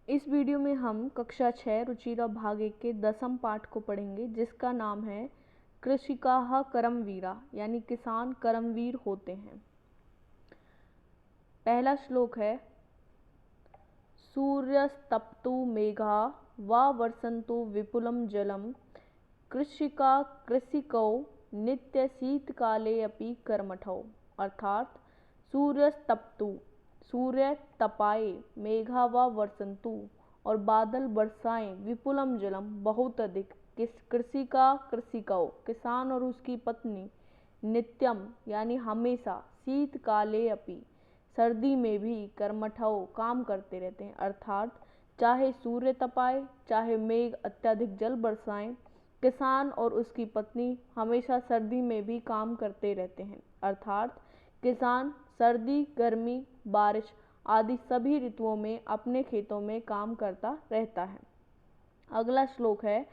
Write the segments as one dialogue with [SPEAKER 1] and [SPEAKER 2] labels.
[SPEAKER 1] इस वीडियो में हम कक्षा 6 रुचिरा भाग 1 के 10वीं पाठ को पढ़ेंगे, जिसका नाम है कृषिकाः कर्मवीरा, यानी किसान कर्मवीर होते हैं। पहला श्लोक है सूर्यस्तप्तु मेघा वा वर्षन्तु विपुलं जलम कृषिका कृषिकौ नित्य शीतकाले अपि कर्मठौ। अर्थात सूर्यस्तप्तु, सूर्य तपाए, मेघा व वर्षन्तु, और बादल बरसाएं, विपुलम जलम, बहुत अधिक, कृषि का कृषिकौ, किसान और उसकी पत्नी, नित्यम यानी हमेशा, शीतकाले अपि, सर्दी में भी, कर्मठौ काम करते रहते हैं। अर्थात चाहे सूर्य तपाए, चाहे मेघ अत्यधिक जल बरसाएं, किसान और उसकी पत्नी हमेशा सर्दी में भी काम करते रहते हैं। अर्थात किसान सर्दी, गर्मी, बारिश आदि सभी ऋतुओं में अपने खेतों में काम करता रहता है। अगला श्लोक है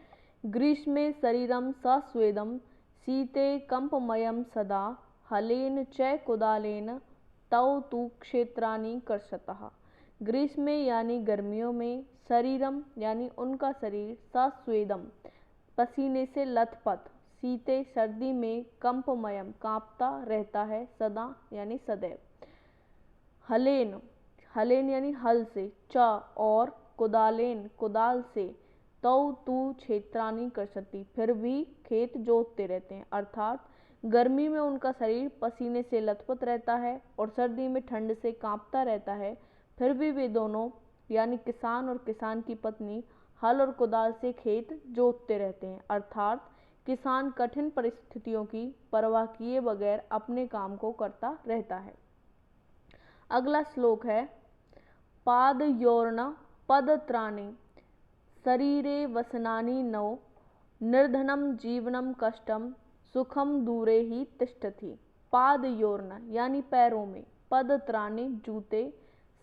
[SPEAKER 1] ग्रीष्मे शरीरम सस्वेदम शीते कंपमयम सदा हलेन च कुदालेन तौ तु क्षेत्राणि कर्षतः। ग्रीष्मे यानी गर्मियों में, शरीरम यानी उनका शरीर, सस्वेदम पसीने से लथपथ, शीते सर्दी में, कंपमयम कांपता रहता है, सदा यानी सदैव, हलेन हलेन यानी हल से, च और कुदालेन कुदाल से, तौ तू क्षेत्राणि कर्षति फिर भी खेत जोतते रहते हैं। अर्थात गर्मी में उनका शरीर पसीने से लथपथ रहता है और सर्दी में ठंड से कांपता रहता है, फिर भी वे दोनों यानी किसान और किसान की पत्नी हल और कुदाल से खेत जोतते रहते हैं। अर्थात किसान कठिन परिस्थितियों की परवाह किए बगैर अपने काम को करता रहता है। अगला श्लोक है पादयोर्न पदत्राणे शरीरे वसनानि नौ निर्धनम जीवनम कष्टम सुखम दूरे ही तिष्ठति। पादयोर्न यानी पैरों में, पदत्राणे जूते,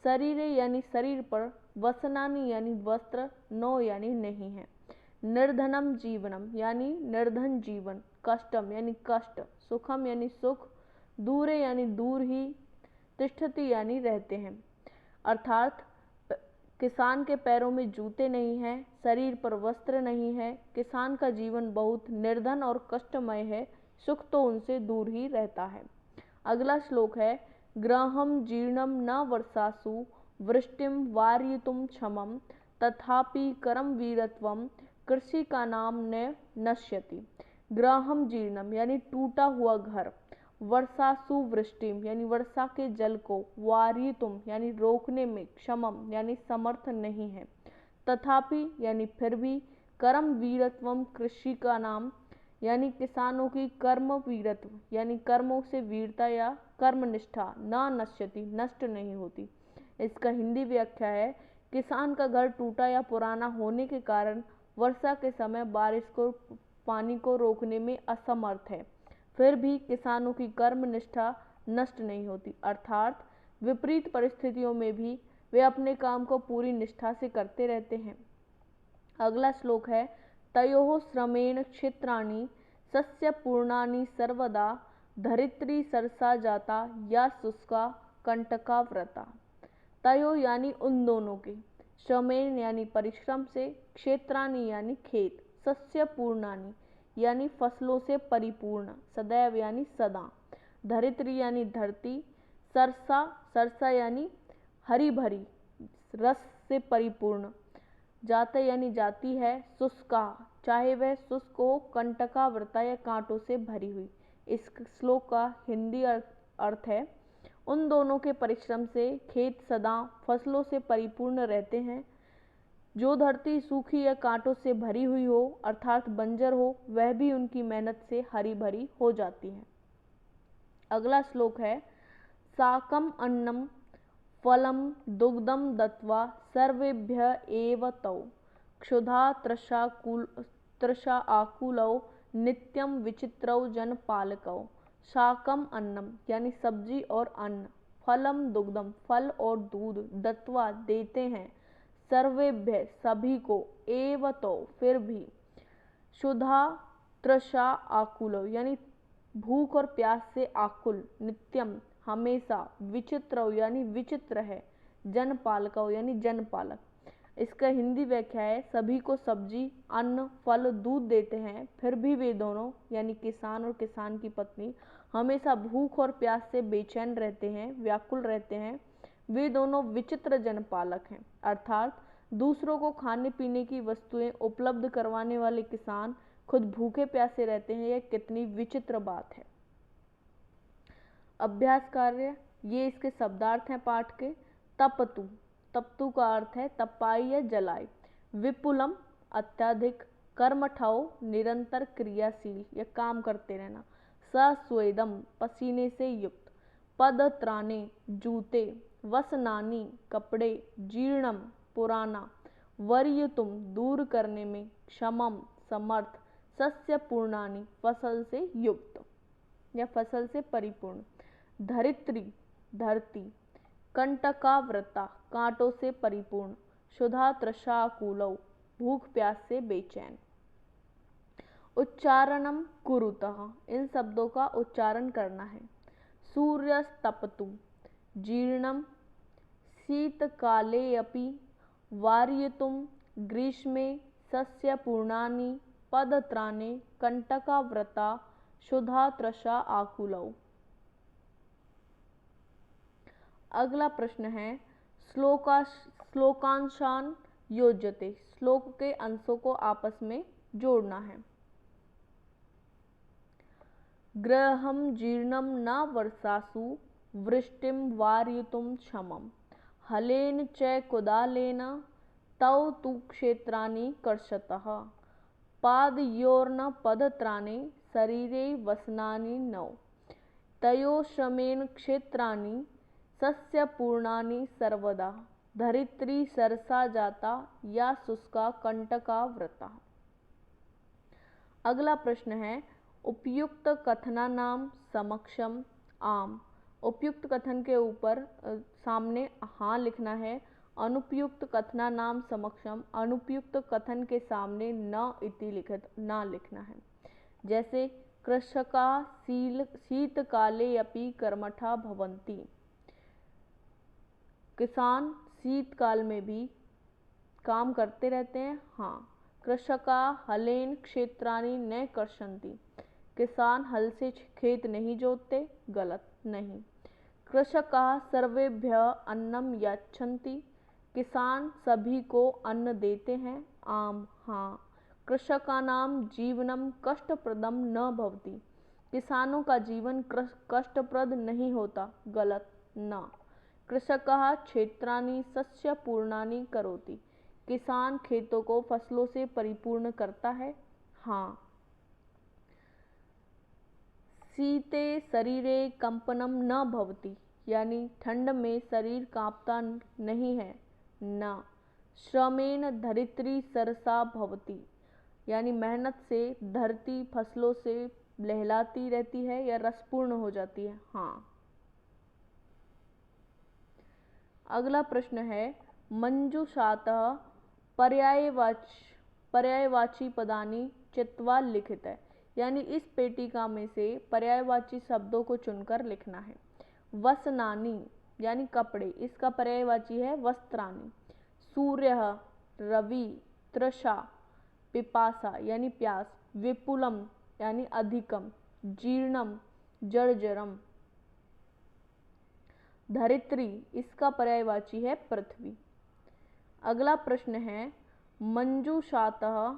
[SPEAKER 1] शरीरे यानी शरीर पर, वसनानि यानी वस्त्र, नौ यानी नहीं है, निर्धनम जीवनम यानी निर्धन जीवन, कष्टम यानी कष्ट, सुखम यानी सुख, दूरे यानी दूर ही, तिष्ठति यानी रहते हैं। अर्थात किसान के पैरों में जूते नहीं हैं, शरीर पर वस्त्र नहीं है, किसान का जीवन बहुत निर्धन और कष्टमय है, सुख तो उनसे दूर ही रहता है। अगला श्लोक है ग्रहम जीर्णम न वर्षासु वृष्टिम वारयितुम क्षमम तथापि कर्मवीरत्वम कृषि का नाम न नश्यति। ग्रहम जीर्णम यानी टूटा हुआ घर, वर्षासु वृष्टिम यानी वर्षा के जल को, वारयितुम यानी रोकने में, क्षमम यानी समर्थ नहीं है, तथापि यानी फिर भी, कर्म वीरत्वम कृषि का नाम यानी किसानों की कर्म वीरत्व यानी कर्मों से वीरता या कर्मनिष्ठा, न नश्यति नष्ट नहीं होती। इसका हिंदी व्याख्या है किसान का घर टूटा या पुराना होने के कारण वर्षा के समय बारिश को, पानी को रोकने में असमर्थ है, फिर भी किसानों की कर्मनिष्ठा नष्ट नहीं होती। अर्थात विपरीत परिस्थितियों में भी वे अपने काम को पूरी निष्ठा से करते रहते हैं। अगला श्लोक है तयोः श्रमेण क्षेत्राणि सस्यपूर्णानि सर्वदा धरित्री सरसा जाता या शुष्का कंटका व्रता। तयो यानी उन दोनों के, श्रमेण यानी परिश्रम से, क्षेत्राणि यानी खेत, सस्यपूर्णानि यानी फसलों से परिपूर्ण, सदैव यानी सदा, धरित्री यानी धरती, सरसा सरसा यानी हरी भरी, रस से परिपूर्ण, जाता यानी जाती है, शुष्का चाहे वह शुष्क हो, कंटका व्रता या कांटों से भरी हुई। इस श्लोक का हिंदी अर्थ है उन दोनों के परिश्रम से खेत सदा फसलों से परिपूर्ण रहते हैं। जो धरती सूखी या कांटों से भरी हुई हो अर्थात बंजर हो, वह भी उनकी मेहनत से हरी भरी हो जाती है। अगला श्लोक है साकम अन्नम फलम दुग्धम दत्वा सर्वेभ्य एव तौ क्षुधा तृषा आकुलौ नित्यम विचित्रौ जनपालकौ। शाकम अन्नम यानी सब्जी और अन्न, फलम दुग्धम फल और दूध, दत्वा देते हैं, सर्वेभ्य सभी को, एव तो फिर भी, क्षुधा तृषा आकुल यानी भूख और प्यास से आकुल, नित्यम हमेशा, विचित्र यानी विचित्र है, जनपालक यानी जनपालक। इसका हिंदी व्याख्या है, सभी को सब्जी, अन्न, फल, दूध देते हैं, फिर भी वे दोनों यानी किसान और किसान की पत्नी हमेशा भूख और प्यास से बेचैन रहते हैं, व्याकुल रहते हैं। वे दोनों विचित्र जनपालक हैं, अर्थात दूसरों को खाने पीने की वस्तुएं उपलब्ध करवाने वाले किसान खुद भूखे प्यासे रहते हैं। यह कितनी विचित्र बात है। अभ्यास कार्य, ये इसके शब्दार्थ हैं पाठ के। तपतु, तपतु का अर्थ है तपाई या जलाई। विपुलम, अत्यधिक। कर्मठौ, निरंतर क्रियाशील या काम करते रहना। सस्वेदम, पसीने से युक्त। पदत्राणे, जूते। वसनानि, कपड़े। जीर्णम, पुराना। वर्युतुम, दूर करने में। क्षमम, समर्थ। सस्य पूर्णानि, फसल से युक्त या फसल से परिपूर्ण। धरित्री, धरती। कंटकावृता, कांटों से परिपूर्ण। क्षुधा तृषाकुलौ, भूख प्यास से बेचैन। उच्चारणम कुरुतः, इन शब्दों का उच्चारण करना है। सूर्यस्तपतु, जीर्णम। शीतकाले अपि। वार्यितुम, ग्रीष्मे। सस्यपूर्णानि। पदत्राणे, कंटकावृता। क्षुधा तृषा आकुलौ। अगला प्रश्न है श्लोकांशान योज्यते, श्लोक के अंशों को आपस में जोड़ना है। गृहं जीर्णं न वर्षासु। वृष्टिं वारयितुं क्षमम्। हलेन च कुदालेन। तौ तु क्षेत्राणि कर्षतः। पादयोर्न पदत्राणे। शरीरे वसनानि नौ। तयोः श्रमेण क्षेत्राणि। सस्यपूर्णानि सर्वदा। धरित्री सरसा जाता या शुष्का कंटकावृता। अगला प्रश्न है उपयुक्त कथनानाम समक्षम आम। उपयुक्त कथन के ऊपर सामने हाँ लिखना है। अनुपयुक्त कथनानाम समक्षम, अनुपयुक्त कथन के सामने न इति ना लिखना है। जैसे कृषका शीतकाले अपि कर्मठा भवन्ति, किसान शीतकाल में भी काम करते रहते हैं। हाँ। कृषका हलेन क्षेत्राणि न कर्षन्ति, किसान हल से खेत नहीं जोतते। गलत, नहीं। कृषकाः सर्वेभ्यः अन्नं यच्छन्ति, किसान सभी को अन्न देते हैं। आम, हाँ। कृषकाणां जीवनं कष्टप्रदं न भवति, किसानों का जीवन कष्टप्रद नहीं होता। गलत, न। कृषकः क्षेत्राणि सस्यपूर्णानि करोति, किसान खेतों को फसलों से परिपूर्ण करता है। हाँ। शीते शरीरे कंपनम न भवति, यानी ठंड में शरीर कांपता नहीं है। न। श्रमेण धरित्री सरसा भवति, यानी मेहनत से धरती फसलों से लहलाती रहती है या रसपूर्ण हो जाती है। हाँ। अगला प्रश्न है मंजूषातः पर्यायवाची पदानि चित्वा लिखित है, यानी इस पेटिका में से पर्यायवाची शब्दों को चुनकर लिखना है। वसनानि, यानी कपड़े, इसका पर्यायवाची है वस्त्राणि। सूर्यः, रवि। तृषा, पिपासा, यानी प्यास। विपुलम, यानी अधिकम। जीर्णम, जर्जरम। धरित्री, इसका पर्यायवाची है पृथ्वी। अगला प्रश्न है मंजूषातः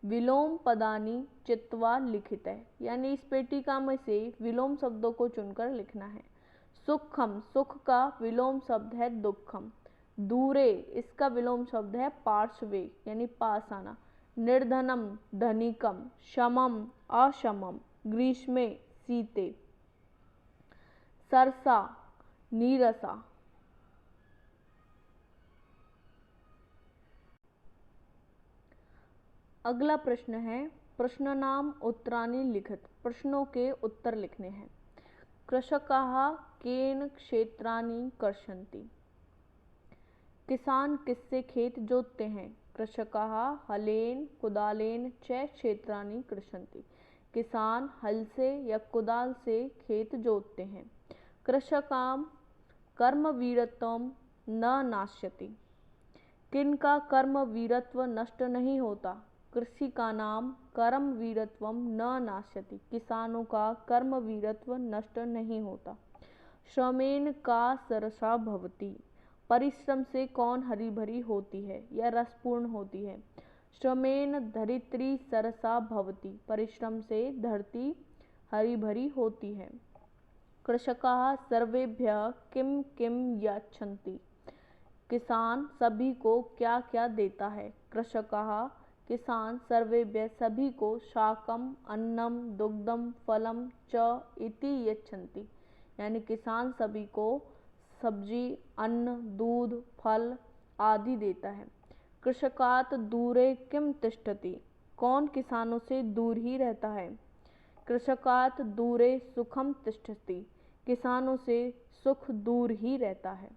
[SPEAKER 1] विलोम पदानि चित्वा लिखित है, यानी इस पेटिका में से विलोम शब्दों को चुनकर लिखना है। सुखम, सुख का विलोम शब्द है दुखम। दूरे, इसका विलोम शब्द है पार्श्वे, यानी पास आना। निर्धनम, धनिकम। शमम, अशमम। ग्रीष्मे, शीते। सरसा, नीरसा। अगला प्रश्न है प्रश्नानाम उत्तराणि लिखित, प्रश्नों के उत्तर लिखने हैं। कृषकाः केन क्षेत्राणि कर्षन्ति, किसान किससे खेत जोतते हैं। कृषकाः हलेन कुदालेन च क्षेत्राणि कृषन्ति, किसान हल से या कुदाल से खेत जोतते हैं। कृषकां कर्मवीरत्वं न नाश्यति, किनका कर्म वीरत्व नष्ट नहीं होता? कृषि का नाम कर्म वीरत्वम न नाश्यति। किसानों का कर्म वीरत्व नष्ट नहीं होता। श्रमेण का सरसा भवति। परिश्रम से कौन हरी भरी होती है या रसपूर्ण होती है? श्रमेण धरित्री सरसा भवति। परिश्रम से धरती हरी भरी होती है। कृषकाः सर्वेभ्यः किम किम यच्छन्ति। किसान सभी को क्या क्या देता है? कृषकाः किसान सर्वेभ्यः सभी को शाकम अन्नम दुग्धम फलम च इति यच्छन्ति। यानी किसान सभी को सब्जी अन्न दूध फल आदि देता है। कृषकात् दूरे किम तिष्ठति। कौन किसानों से दूर ही रहता है? कृषकात् दूरे सुखम तिष्ठति। किसानों से सुख दूर ही रहता है।